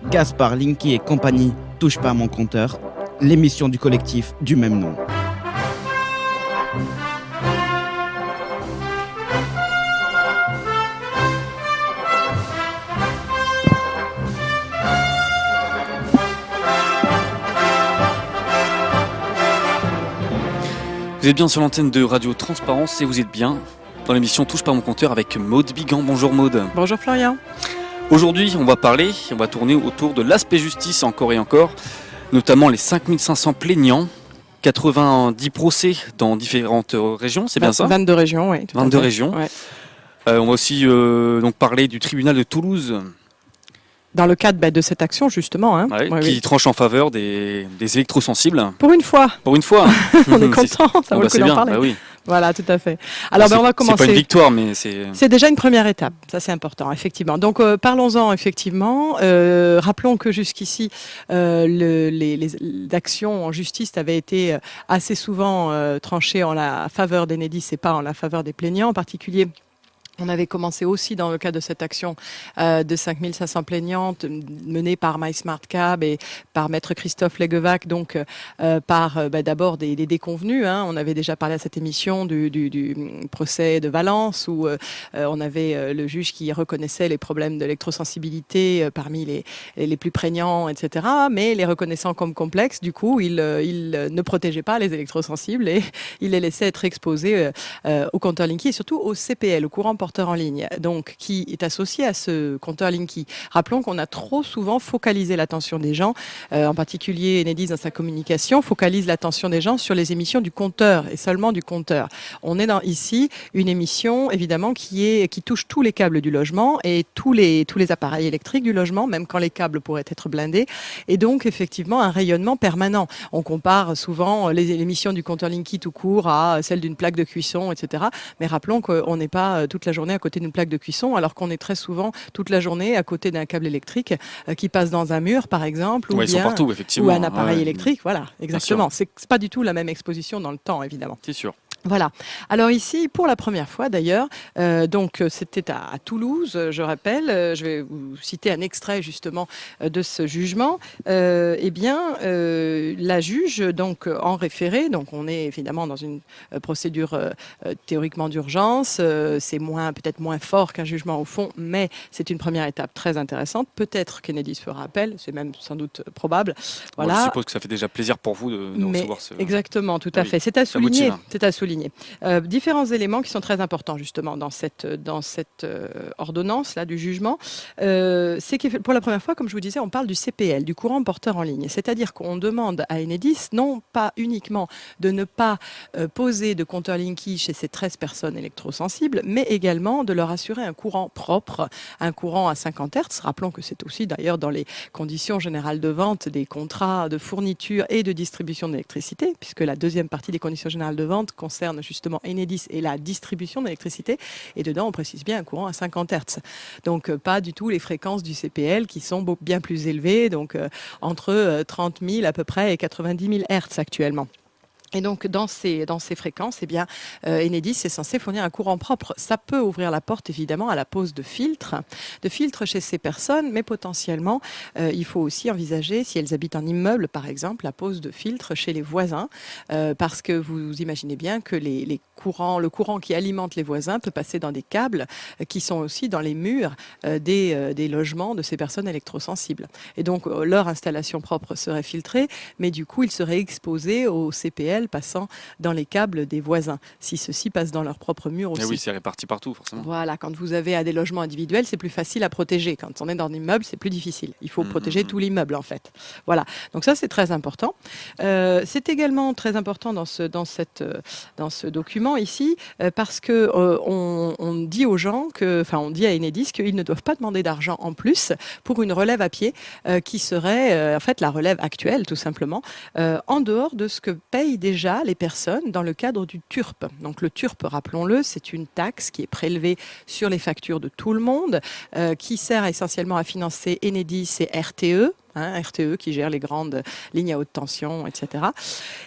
Gaspard, Linky et compagnie, touche pas à mon compteur, l'émission du collectif du même nom. Vous êtes bien sur l'antenne de Radio Transparence et vous êtes bien dans l'émission Touche pas à mon compteur avec Maude Bigan. Bonjour Maude. Bonjour Florian. Aujourd'hui, on va tourner autour de l'aspect justice encore et encore, notamment les 5500 plaignants, 90 procès dans différentes régions, c'est bien ça ? 22 régions, oui. 22 régions. Ouais. On va aussi donc parler du tribunal de Toulouse. Dans le cadre de cette action, justement. Qui tranche en faveur des électrosensibles. Pour une fois. Pour une fois. On est content, ça vaut le coup d'en parler. Oui. Voilà, tout à fait. Alors, on va commencer. C'est pas une victoire, mais c'est... C'est déjà une première étape, ça c'est important, effectivement. Donc, parlons-en, effectivement. Rappelons que jusqu'ici, les actions en justice avaient été assez souvent tranchées en la faveur d'Enedis et pas en la faveur des plaignants, en particulier. On avait commencé aussi dans le cadre de cette action de 5500 plaignantes menée par MySmartCab et par Maître Christophe Leguevac, donc par d'abord des déconvenus. On avait déjà parlé à cette émission du procès de Valence où on avait le juge qui reconnaissait les problèmes d'électrosensibilité parmi les plus prégnants, etc. Mais les reconnaissant comme complexes, du coup, il ne protégeait pas les électrosensibles et il les laissait être exposés au compteur Linky et surtout au CPL, au courant porteur en ligne, donc qui est associé à ce compteur Linky. Rappelons qu'on a trop souvent focalisé l'attention des gens, en particulier Enedis dans sa communication, focalise l'attention des gens sur les émissions du compteur et seulement du compteur. On est dans ici une émission évidemment qui touche tous les câbles du logement et tous les appareils électriques du logement, même quand les câbles pourraient être blindés, et donc effectivement un rayonnement permanent. On compare souvent l'émission du compteur Linky tout court à celle d'une plaque de cuisson, etc. Mais rappelons qu'on n'est pas toute la journée à côté d'une plaque de cuisson, alors qu'on est très souvent toute la journée à côté d'un câble électrique qui passe dans un mur, par exemple, ou un appareil électrique. Voilà, exactement. C'est pas du tout la même exposition dans le temps, évidemment. C'est sûr. Voilà. Alors ici, pour la première fois d'ailleurs, donc c'était à Toulouse, je rappelle, je vais vous citer un extrait justement de ce jugement. La juge, donc en référé, donc on est évidemment dans une procédure théoriquement d'urgence, c'est peut-être moins fort qu'un jugement au fond, mais c'est une première étape très intéressante. Peut-être qu'Enedis fera appel, c'est même sans doute probable. Voilà. Bon, je suppose que ça fait déjà plaisir pour vous de recevoir ce... Exactement, tout à fait. C'est à souligner. Différents éléments qui sont très importants justement dans cette ordonnance là du jugement, c'est que pour la première fois, comme je vous disais, on parle du CPL, du courant porteur en ligne. C'est-à-dire qu'on demande à Enedis non pas uniquement de ne pas poser de compteur Linky chez ces 13 personnes électrosensibles, mais également de leur assurer un courant propre, un courant à 50 Hz. Rappelons que c'est aussi d'ailleurs dans les conditions générales de vente des contrats de fourniture et de distribution d'électricité, puisque la deuxième partie des conditions générales de vente concerne justement Enedis et la distribution d'électricité. Et dedans, on précise bien un courant à 50 Hz. Donc, pas du tout les fréquences du CPL qui sont bien plus élevées, donc entre 30 000 à peu près et 90 000 Hz actuellement. Et donc, dans ces fréquences, Enedis est censé fournir un courant propre. Ça peut ouvrir la porte, évidemment, à la pose de filtres chez ces personnes, mais potentiellement, il faut aussi envisager, si elles habitent en immeuble, par exemple, la pose de filtres chez les voisins, parce que vous imaginez bien que le courant qui alimente les voisins peut passer dans des câbles qui sont aussi dans les murs des logements de ces personnes électrosensibles. Et donc, leur installation propre serait filtrée, mais du coup, ils seraient exposés au CPL passant dans les câbles des voisins, si ceux-ci passent dans leur propre mur aussi. Et oui, c'est réparti partout, forcément. Voilà, quand vous avez des logements individuels, c'est plus facile à protéger. Quand on est dans un immeuble, c'est plus difficile. Il faut protéger tout l'immeuble, en fait. Voilà, donc ça, c'est très important. C'est également très important dans ce document ici, parce que on dit aux gens, on dit à Enedis qu'ils ne doivent pas demander d'argent en plus pour une relève à pied qui serait en fait la relève actuelle, tout simplement, en dehors de ce que payent déjà les personnes dans le cadre du TURP. Donc le TURP, rappelons-le, c'est une taxe qui est prélevée sur les factures de tout le monde, qui sert essentiellement à financer Enedis et RTE, RTE qui gère les grandes lignes à haute tension, etc.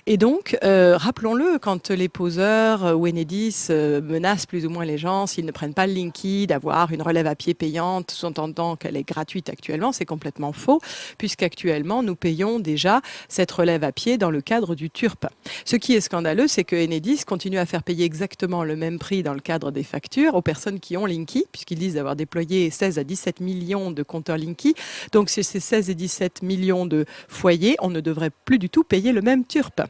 Et donc, rappelons-le, quand les poseurs ou Enedis menacent plus ou moins les gens s'ils ne prennent pas le Linky d'avoir une relève à pied payante, sous-entendant qu'elle est gratuite actuellement, c'est complètement faux, puisqu'actuellement, nous payons déjà cette relève à pied dans le cadre du TURP. Ce qui est scandaleux, c'est que Enedis continue à faire payer exactement le même prix dans le cadre des factures aux personnes qui ont Linky, puisqu'ils disent avoir déployé 16 à 17 millions de compteurs Linky. Donc, sur ces 16 et 17 millions de foyers, on ne devrait plus du tout payer le même TURP,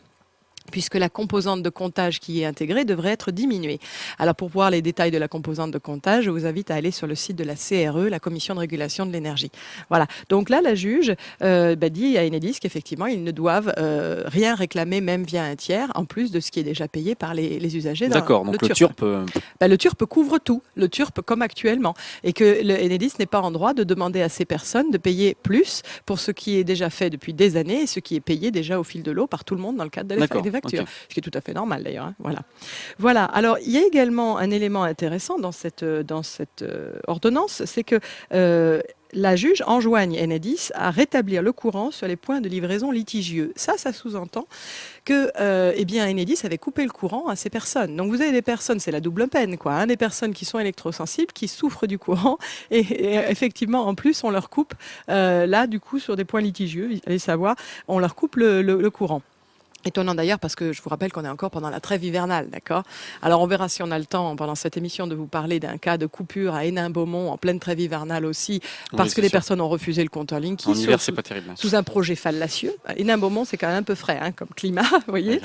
puisque la composante de comptage qui est intégrée devrait être diminuée. Alors, pour voir les détails de la composante de comptage, je vous invite à aller sur le site de la CRE, la Commission de régulation de l'énergie. Voilà. Donc là, la juge dit à Enedis qu'effectivement, ils ne doivent rien réclamer, même via un tiers, en plus de ce qui est déjà payé par les usagers. D'accord, donc le TURP... Le TURP couvre tout, le TURP comme actuellement, et que Enedis n'est pas en droit de demander à ces personnes de payer plus pour ce qui est déjà fait depuis des années et ce qui est payé déjà au fil de l'eau par tout le monde dans le cadre des factures. Okay. Ce qui est tout à fait normal d'ailleurs. Hein. Voilà. Alors, il y a également un élément intéressant dans cette ordonnance, c'est que la juge enjoigne Enedis à rétablir le courant sur les points de livraison litigieux. Ça sous-entend que Enedis avait coupé le courant à ces personnes. Donc vous avez des personnes, c'est la double peine, des personnes qui sont électrosensibles, qui souffrent du courant, et effectivement, en plus, on leur coupe, là, du coup, sur des points litigieux, allez savoir, on leur coupe le courant. Étonnant d'ailleurs parce que je vous rappelle qu'on est encore pendant la trêve hivernale, d'accord ? Alors on verra si on a le temps pendant cette émission de vous parler d'un cas de coupure à Hénin-Beaumont en pleine trêve hivernale aussi, parce que les personnes ont refusé le compteur Linky. En hiver, c'est pas terrible. Sous un projet fallacieux. Hénin-Beaumont, c'est quand même un peu frais comme climat, vous voyez.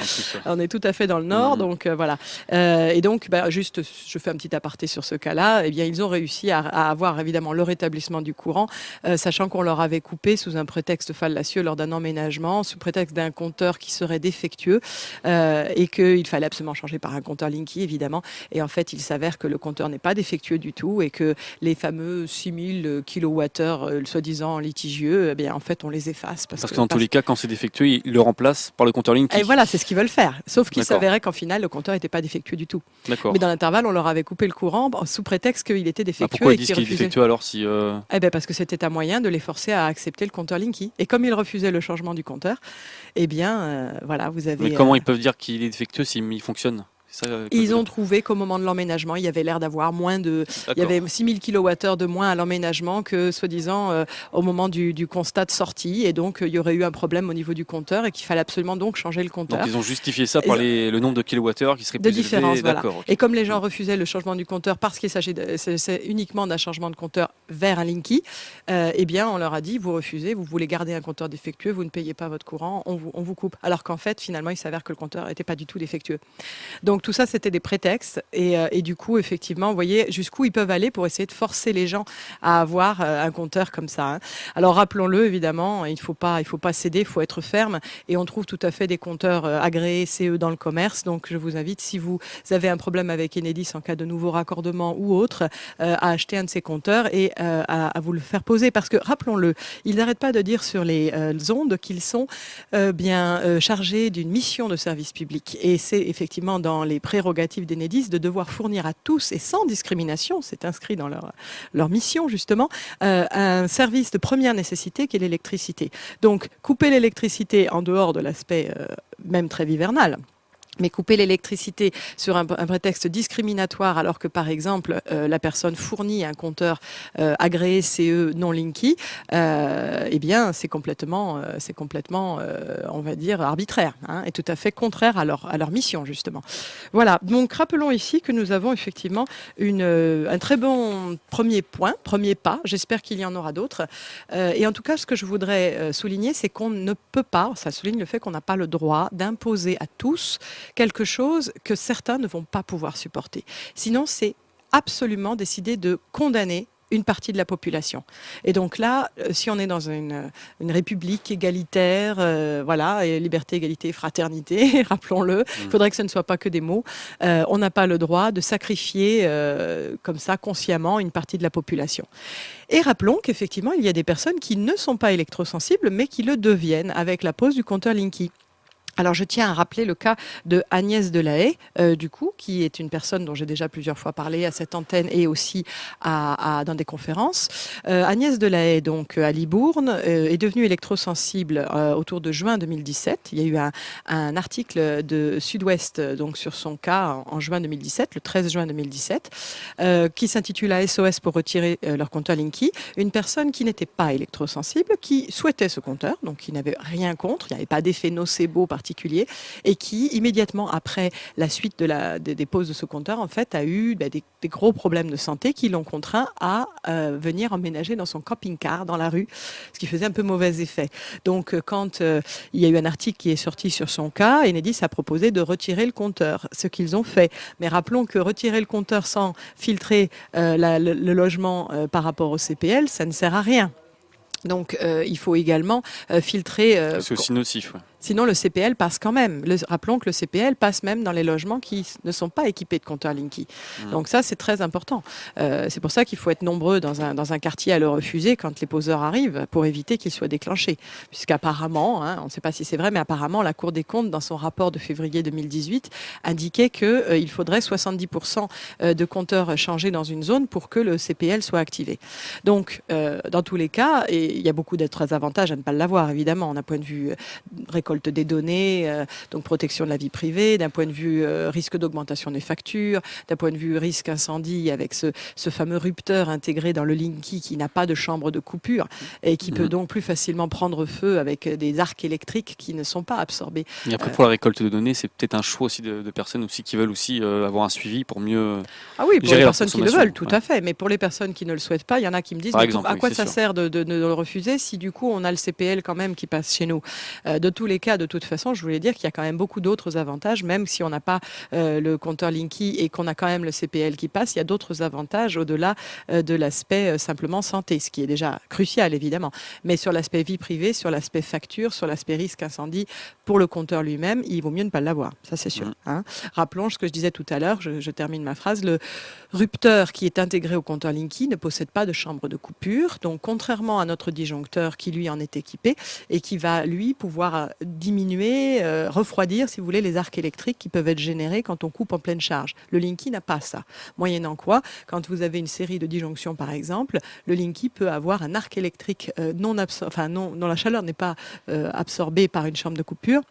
On est tout à fait dans le nord, donc voilà. Et donc, juste, je fais un petit aparté sur ce cas-là. Eh bien, ils ont réussi à avoir évidemment le rétablissement du courant, sachant qu'on leur avait coupé sous un prétexte fallacieux lors d'un emménagement, sous prétexte d'un compteur qui serait défectueux et qu'il fallait absolument changer par un compteur Linky, évidemment. Et en fait, il s'avère que le compteur n'est pas défectueux du tout et que les fameux 6000 kWh, soi-disant litigieux, en fait, on les efface. Parce que dans tous les cas, quand c'est défectueux, ils le remplacent par le compteur Linky. Et voilà, c'est ce qu'ils veulent faire. Sauf qu'il s'avérait qu'en final, le compteur n'était pas défectueux du tout. Mais dans l'intervalle, on leur avait coupé le courant sous prétexte qu'il était défectueux. Pourquoi ils disent qu'il est défectueux alors si parce que c'était un moyen de les forcer à accepter le compteur Linky. Et comme ils refusaient le changement du compteur, voilà, vous avez... Mais comment ils peuvent dire qu'il est défectueux s'il fonctionne ? Ils ont trouvé qu'au moment de l'emménagement, il y avait l'air d'avoir il y avait 6000 kWh de moins à l'emménagement que, soi-disant, au moment du constat de sortie. Et donc, il y aurait eu un problème au niveau du compteur et qu'il fallait absolument donc changer le compteur. Donc, ils ont justifié ça par le nombre de kilowattheures qui serait plus différence, élevé. Voilà. Et comme les gens refusaient le changement du compteur parce qu'il s'agissait uniquement d'un changement de compteur vers un Linky, on leur a dit, vous refusez, vous voulez garder un compteur défectueux, vous ne payez pas votre courant, on vous coupe. Alors qu'en fait, finalement, il s'avère que le compteur n'était pas du tout défectueux. Donc, tout ça, c'était des prétextes. Et du coup, effectivement, vous voyez jusqu'où ils peuvent aller pour essayer de forcer les gens à avoir un compteur comme ça. Hein. Alors, rappelons-le, évidemment, il ne faut pas céder, il faut être ferme. Et on trouve tout à fait des compteurs agréés CE dans le commerce. Donc, je vous invite, si vous avez un problème avec Enedis en cas de nouveau raccordement ou autre, à acheter un de ces compteurs et à vous le faire poser. Parce que, rappelons-le, ils n'arrêtent pas de dire sur les ondes qu'ils sont chargés d'une mission de service public. Et c'est effectivement dans les prérogatives d'Enedis de devoir fournir à tous et sans discrimination, c'est inscrit dans leur mission justement, un service de première nécessité qui est l'électricité. Donc couper l'électricité en dehors de l'aspect même très hivernal, mais couper l'électricité sur un prétexte discriminatoire alors que, par exemple, la personne fournit un compteur agréé CE non Linky, c'est complètement, on va dire, arbitraire et tout à fait contraire à leur mission, justement. Voilà, donc rappelons ici que nous avons effectivement un très bon premier pas, j'espère qu'il y en aura d'autres. Et en tout cas, ce que je voudrais souligner, c'est qu'on ne peut pas, ça souligne le fait qu'on n'a pas le droit d'imposer à tous quelque chose que certains ne vont pas pouvoir supporter. Sinon, c'est absolument décider de condamner une partie de la population. Et donc là, si on est dans une république égalitaire, et liberté, égalité, fraternité, rappelons-le, il faudrait que ce ne soit pas que des mots, on n'a pas le droit de sacrifier comme ça consciemment une partie de la population. Et rappelons qu'effectivement, il y a des personnes qui ne sont pas électrosensibles, mais qui le deviennent avec la pose du compteur Linky. Alors, je tiens à rappeler le cas de Agnès Delahaye, du coup, qui est une personne dont j'ai déjà plusieurs fois parlé à cette antenne et aussi dans des conférences. Agnès Delahaye, donc à Libourne, est devenue électrosensible autour de juin 2017. Il y a eu un article de Sud-Ouest donc sur son cas en juin 2017, le 13 juin 2017, qui s'intitula SOS pour retirer leur compteur Linky. Une personne qui n'était pas électrosensible, qui souhaitait ce compteur, donc qui n'avait rien contre, il n'y avait pas d'effet nocebo particulier, et qui immédiatement après la suite des pauses de ce compteur en fait a eu des gros problèmes de santé qui l'ont contraint à venir emménager dans son camping-car dans la rue, ce qui faisait un peu mauvais effet. Donc quand il y a eu un article qui est sorti sur son cas, Enedis a proposé de retirer le compteur, ce qu'ils ont fait. Mais rappelons que retirer le compteur sans filtrer le logement par rapport au CPL, ça ne sert à rien. Donc il faut également filtrer. C'est aussi nocif. Ouais. Sinon, le CPL passe quand même. Rappelons que le CPL passe même dans les logements qui ne sont pas équipés de compteurs Linky. Donc ça, c'est très important. C'est pour ça qu'il faut être nombreux dans un quartier à le refuser quand les poseurs arrivent pour éviter qu'ils soient déclenchés. Puisqu'apparemment, on ne sait pas si c'est vrai, mais apparemment, la Cour des comptes, dans son rapport de février 2018, indiquait qu'il faudrait 70% de compteurs changés dans une zone pour que le CPL soit activé. Donc, dans tous les cas, et il y a beaucoup d'autres avantages à ne pas l'avoir, évidemment, d'un point de vue récolte des données, donc protection de la vie privée, d'un point de vue risque d'augmentation des factures, d'un point de vue risque incendie avec ce fameux rupteur intégré dans le Linky qui n'a pas de chambre de coupure et qui peut donc plus facilement prendre feu avec des arcs électriques qui ne sont pas absorbés. Et après, pour la récolte de données, c'est peut-être un choix aussi de personnes aussi qui veulent aussi avoir un suivi pour mieux Ah oui, pour gérer les leur personnes qui le consommation. veulent, tout à fait. Mais pour les personnes qui ne le souhaitent pas, il y en a qui me disent Par mais exemple, à oui, quoi c'est ça sûr. sert de le refuser si du coup on a le CPL quand même qui passe chez nous. De tous les cas, de toute façon, je voulais dire qu'il y a quand même beaucoup d'autres avantages, même si on n'a pas le compteur Linky et qu'on a quand même le CPL qui passe, il y a d'autres avantages au-delà de l'aspect simplement santé, ce qui est déjà crucial évidemment. Mais sur l'aspect vie privée, sur l'aspect facture, sur l'aspect risque incendie, pour le compteur lui-même, il vaut mieux ne pas l'avoir, ça c'est sûr. Rappelons ce que je disais tout à l'heure, je termine ma phrase, le rupteur qui est intégré au compteur Linky ne possède pas de chambre de coupure, donc contrairement à notre disjoncteur qui lui en est équipé et qui va lui pouvoir diminuer, refroidir si vous voulez les arcs électriques qui peuvent être générés quand on coupe en pleine charge. Le Linky n'a pas ça. Moyennant quoi, quand vous avez une série de disjonctions par exemple, le Linky peut avoir un arc électrique dont la chaleur n'est pas absorbée par une chambre de coupure.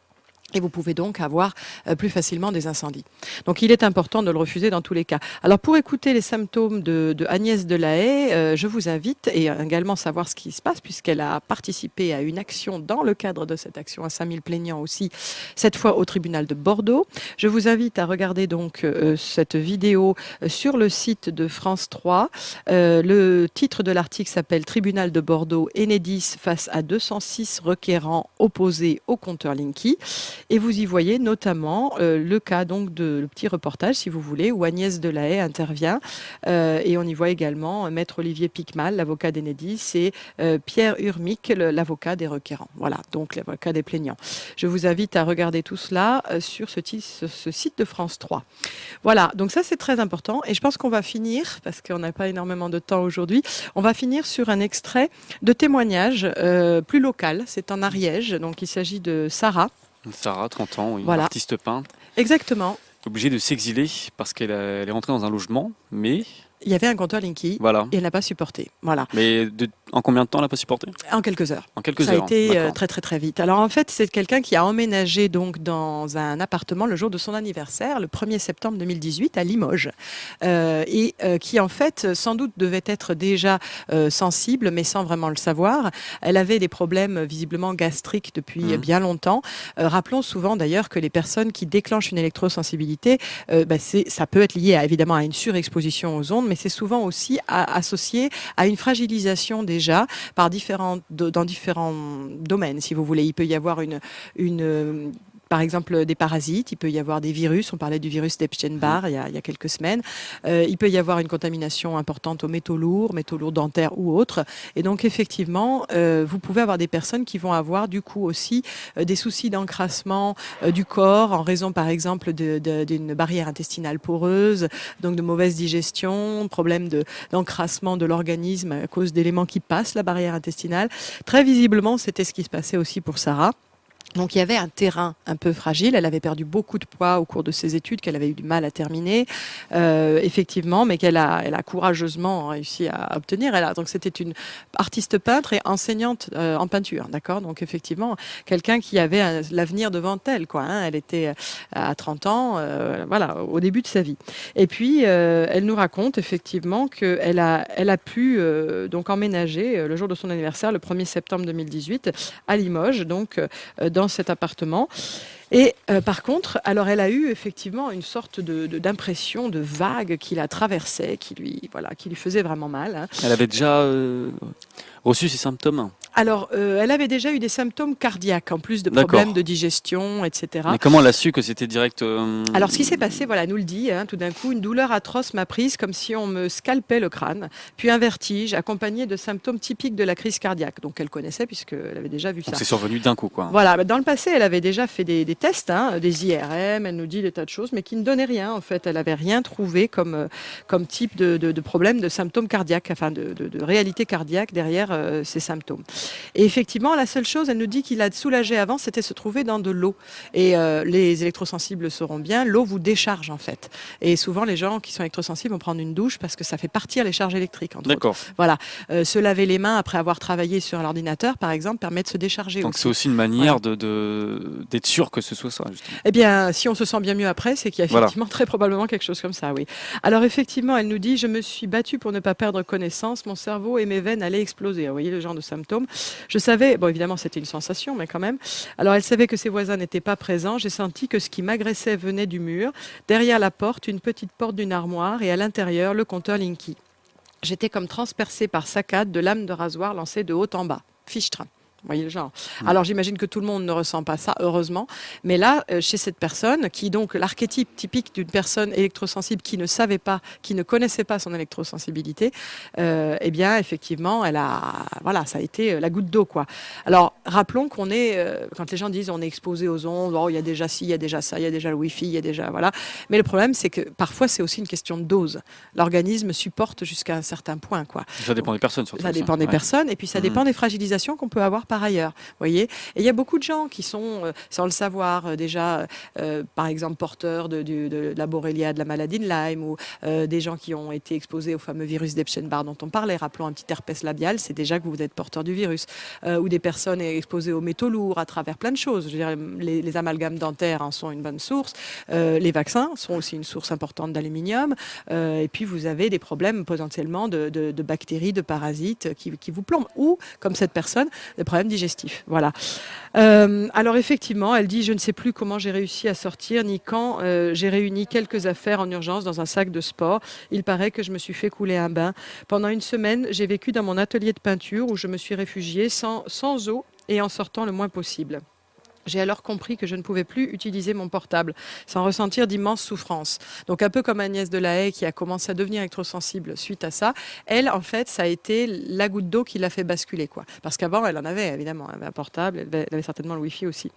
Et vous pouvez donc avoir plus facilement des incendies. Donc il est important de le refuser dans tous les cas. Alors pour écouter les symptômes de Agnès Delahaye, je vous invite et également savoir ce qui se passe puisqu'elle a participé à une action dans le cadre de cette action à 5000 plaignants aussi, cette fois au tribunal de Bordeaux. Je vous invite à regarder donc cette vidéo sur le site de France 3. Le titre de l'article s'appelle Tribunal de Bordeaux, Enedis face à 206 requérants opposés au compteur Linky. Et vous y voyez notamment le cas donc de le petit reportage, si vous voulez, où Agnès Delahaye intervient. Et on y voit également Maître Olivier Picmal, l'avocat d'Enedis, et Pierre Urmic, l'avocat des requérants. Voilà, donc l'avocat des plaignants. Je vous invite à regarder tout cela sur ce site de France 3. Voilà, donc ça c'est très important. Et je pense qu'on va finir, parce qu'on n'a pas énormément de temps aujourd'hui, on va finir sur un extrait de témoignage plus local. C'est en Ariège, donc il s'agit de Sarah. Sarah, 30 ans, Voilà. artiste peintre, Exactement. obligée de s'exiler parce qu'elle est rentrée dans un logement, mais Il y avait un compteur Linky voilà. et elle n'a pas supporté. Voilà. Mais en combien de temps elle n'a pas supporté? En quelques heures. En quelques Ça heures. a été D'accord. très très très vite. Alors en fait, c'est quelqu'un qui a emménagé donc dans un appartement le jour de son anniversaire, le 1er septembre 2018 à Limoges, et qui en fait sans doute devait être déjà sensible, mais sans vraiment le savoir. Elle avait des problèmes visiblement gastriques depuis bien longtemps. Rappelons souvent d'ailleurs que les personnes qui déclenchent une électrosensibilité, ça peut être lié évidemment à une surexposition aux ondes, mais c'est souvent aussi associé à une fragilisation déjà dans différents domaines, si vous voulez. Il peut y avoir par exemple des parasites, il peut y avoir des virus, on parlait du virus d'Epstein-Barr il y a quelques semaines, il peut y avoir une contamination importante aux métaux lourds dentaires ou autres, et donc effectivement vous pouvez avoir des personnes qui vont avoir du coup aussi des soucis d'encrassement du corps en raison par exemple d'une barrière intestinale poreuse, donc de mauvaise digestion, problème d'encrassement de l'organisme à cause d'éléments qui passent la barrière intestinale. Très visiblement, c'était ce qui se passait aussi pour Sarah. Donc il y avait un terrain un peu fragile. Elle avait perdu beaucoup de poids au cours de ses études, qu'elle avait eu du mal à terminer, effectivement, mais elle a courageusement réussi à obtenir. Donc c'était une artiste peintre et enseignante en peinture, d'accord. Donc effectivement, quelqu'un qui avait l'avenir devant elle, quoi. Hein. Elle était à 30 ans, voilà, au début de sa vie. Et puis elle nous raconte effectivement qu'elle a pu donc emménager le jour de son anniversaire, le 1er septembre 2018, à Limoges, donc dans cet appartement. Et par contre, alors elle a eu effectivement une sorte d'impression de vague qui la traversait, qui lui faisait vraiment mal. Hein. Elle avait déjà reçu ces symptômes. Alors, elle avait déjà eu des symptômes cardiaques, en plus de problèmes de digestion, etc. Mais comment elle a su que c'était direct Alors, ce qui s'est passé, voilà, elle nous le dit, hein, tout d'un coup, une douleur atroce m'a prise comme si on me scalpait le crâne, puis un vertige accompagné de symptômes typiques de la crise cardiaque. Donc, elle connaissait puisqu'elle avait déjà vu ça. Donc, c'est survenu d'un coup, quoi. Voilà, dans le passé, elle avait déjà fait des tests, hein, des IRM, elle nous dit des tas de choses, mais qui ne donnaient rien, en fait. Elle n'avait rien trouvé comme type de problème, de symptômes cardiaques, enfin de réalité cardiaque derrière ces symptômes. Et effectivement, la seule chose, elle nous dit qu'il a soulagé avant, c'était se trouver dans de l'eau. Et les électrosensibles le sauront bien, l'eau vous décharge en fait. Et souvent, les gens qui sont électrosensibles vont prendre une douche parce que ça fait partir les charges électriques. D'accord. Autres. Voilà. Se laver les mains après avoir travaillé sur l'ordinateur, par exemple, permet de se décharger. Donc aussi. c'est aussi une manière d'être sûr que ce soit ça, justement. Eh bien, si on se sent bien mieux après, c'est qu'il y a effectivement très probablement quelque chose comme ça, oui. Alors effectivement, elle nous dit, je me suis battue pour ne pas perdre connaissance, mon cerveau et mes veines allaient exploser. Vous voyez le genre de symptômes. Je savais, bon évidemment c'était une sensation, mais quand même. Alors elle savait que ses voisins n'étaient pas présents. J'ai senti que ce qui m'agressait venait du mur. Derrière la porte, une petite porte d'une armoire et à l'intérieur, le compteur Linky. J'étais comme transpercée par saccades de lames de rasoir lancées de haut en bas. Fichtre. Vous voyez le genre. Alors j'imagine que tout le monde ne ressent pas ça, heureusement. Mais là, chez cette personne, qui donc l'archétype typique d'une personne électrosensible qui ne savait pas, qui ne connaissait pas son électrosensibilité, eh bien effectivement, ça a été la goutte d'eau, quoi. Alors rappelons qu'on est, quand les gens disent on est exposé aux ondes, oh, il y a déjà ci, il y a déjà ça, il y a déjà le Wi-Fi, il y a déjà voilà. Mais le problème, c'est que parfois c'est aussi une question de dose. L'organisme supporte jusqu'à un certain point, quoi. Ça dépend des personnes, surtout. Ça dépend des personnes, et puis ça dépend des fragilisations qu'on peut avoir par ailleurs, voyez. Et il y a beaucoup de gens qui sont, sans le savoir, déjà, par exemple, porteurs de la borrelia, de la maladie de Lyme, ou des gens qui ont été exposés au fameux virus d'Epstein-Barr dont on parlait. Rappelons un petit herpès labial, c'est déjà que vous êtes porteur du virus. Ou des personnes exposées aux métaux lourds à travers plein de choses. Je veux dire, les amalgames dentaires en sont une bonne source. Les vaccins sont aussi une source importante d'aluminium. Et puis, vous avez des problèmes potentiellement de bactéries, de parasites qui vous plombent. Ou, comme cette personne, des problèmes digestifs. Voilà. Alors effectivement, elle dit, je ne sais plus comment j'ai réussi à sortir, ni quand j'ai réuni quelques affaires en urgence dans un sac de sport. Il paraît que je me suis fait couler un bain. Pendant une semaine, j'ai vécu dans mon atelier de peinture où je me suis réfugiée sans eau et en sortant le moins possible. J'ai alors compris que je ne pouvais plus utiliser mon portable sans ressentir d'immenses souffrances. Donc un peu comme Agnès Delahaye qui a commencé à devenir électrosensible suite à ça, elle en fait ça a été la goutte d'eau qui l'a fait basculer, quoi. Parce qu'avant elle en avait évidemment, elle avait un portable, elle avait certainement le Wi-Fi aussi.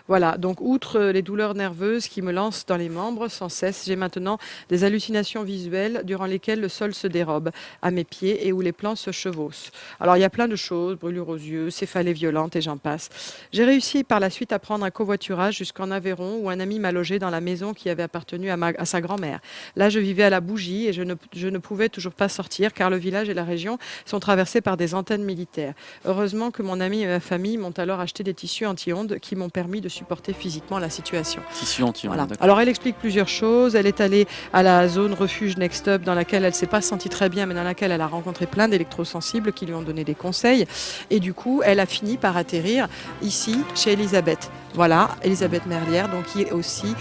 Voilà, donc outre les douleurs nerveuses qui me lancent dans les membres sans cesse, j'ai maintenant des hallucinations visuelles durant lesquelles le sol se dérobe à mes pieds et où les plans se chevauchent. Alors il y a plein de choses, brûlures aux yeux, céphalées violentes et j'en passe. J'ai réussi par la suite à prendre un covoiturage jusqu'en Aveyron où un ami m'a logé dans la maison qui avait appartenu à sa grand-mère. Là, je vivais à la bougie et je ne pouvais toujours pas sortir car le village et la région sont traversés par des antennes militaires. Heureusement que mon ami et ma famille m'ont alors acheté des tissus anti-ondes qui m'ont permis de supporter physiquement la situation. Tissus anti-ondes. Voilà. Alors, elle explique plusieurs choses. Elle est allée à la zone refuge Next Up dans laquelle elle ne s'est pas sentie très bien, mais dans laquelle elle a rencontré plein d'électrosensibles qui lui ont donné des conseils. Et du coup, elle a fini par atterrir ici, chez Elisabeth. Voilà, Elisabeth Merlière, donc, qui est aussi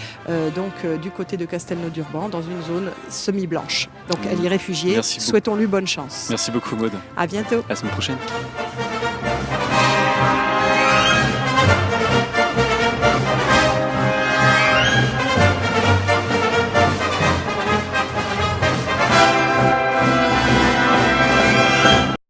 du côté de Castelnau-d'Urban, dans une zone semi-blanche. Donc elle y est réfugiée. Souhaitons-lui bonne chance. Merci beaucoup, Maud. À bientôt. À la semaine prochaine.